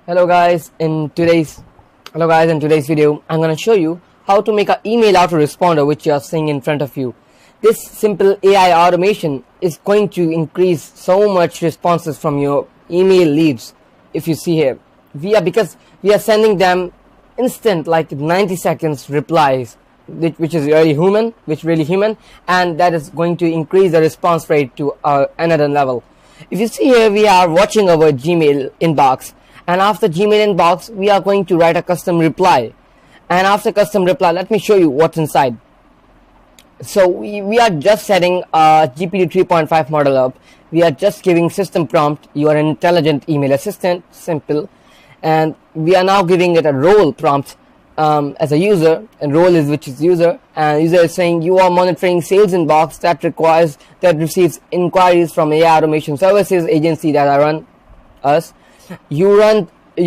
Hello guys, in today's video I'm going to show you how to make an email autoresponder which you are seeing in front of you. This simple AI automation is going to increase so much responses from your email leads. If you see here, because we are sending them instant, like 90 seconds replies, which is really human, and that is going to increase the response rate to another level. If you see here, we are watching our Gmail inbox, and after Gmail inbox we are going to write a custom reply, and after custom reply let me show you what's inside. So we are just setting a GPT 3.5 model up. We are just giving system prompt, you are an intelligent email assistant, simple, and we are now giving it a role prompt as a user, and role is which is user, and user is saying you are monitoring sales inbox that receives inquiries from AI automation services agency that I run us. Your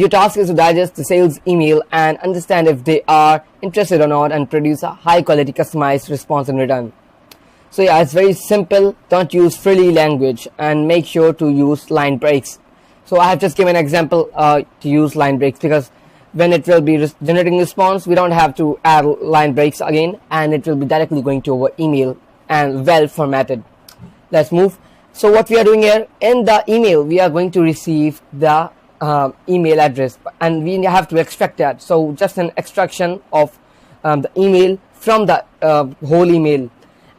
task is to digest the sales email and understand if they are interested or not, and produce a high quality customized response in return. So yeah, it's very simple. Don't use frilly language and make sure to use line breaks. So I have just given an example to use line breaks, because when it will be generating response, we don't have to add line breaks again, and it will be directly going to our email and well formatted. Let's move. So what we are doing here, in the email we are going to receive the email address, and we have to extract that. So just an extraction of the email from the whole email,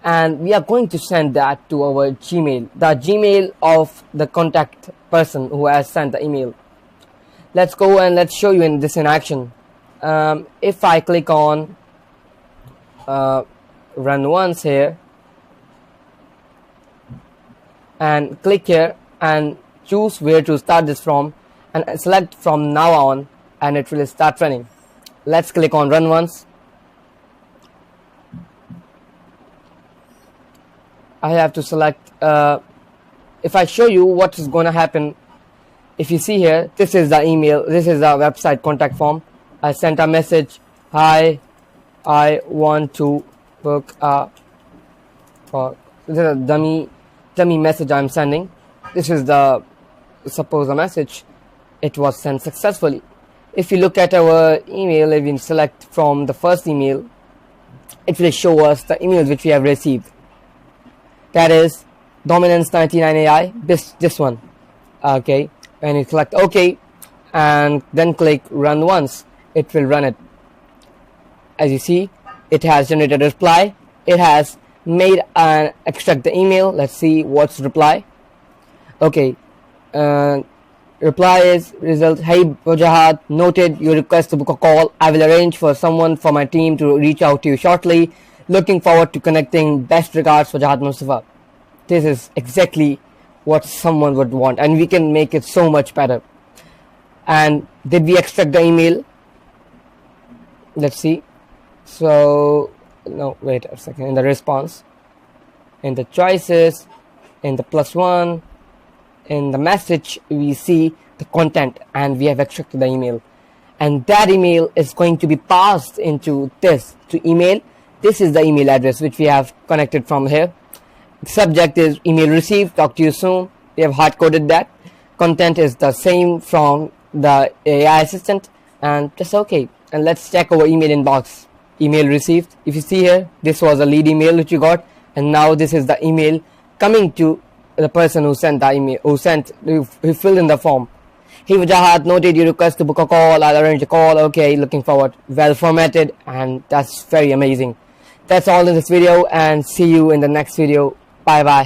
and we are going to send that to our Gmail, the Gmail of the contact person who has sent the email. Let's go and let's show you this in action. If I click on run once here and click here and choose where to start this from, and select from now on, and it will start running. Let's click on run once. I have to select if I show you what is going to happen. If you see here, this is the email, this is the website contact form. I sent a message, hi, I want to book a this is a dummy message I'm sending. This is the suppose a message. It was sent successfully. If you look at our email, if we select from the first email, it will show us the emails which we have received. That is Dominance 99 AI, this one. Okay, and you select OK and then click run once, it will run it. As you see, it has generated a reply. It has made an extract the email. Let's see what's reply. Okay, reply is result, hey Wajahat, noted your request to book a call. I will arrange for someone from my team to reach out to you shortly. Looking forward to connecting. Best regards, Wajahat Mustafa. This is exactly what someone would want, and we can make it so much better. And did we extract the email? Let's see. So no, wait a second. In the response, in the choices, in the +1, in the message, we see the content, and we have extracted the email, and that email is going to be passed into this to email. This is the email address which we have connected from here. Subject is email received, talk to you soon. We have hard coded that. Content is the same from the AI assistant, and just okay. And let's check our email inbox. Email received. If you see here, this was a lead email which you got, and now this is the email coming to the person who sent the email, who filled in the form. Hey Wajahat, noted your request to book a call. I'll arrange a call. Okay, looking forward. Well formatted, and that's very amazing. That's all in this video, and see you in the next video. Bye bye.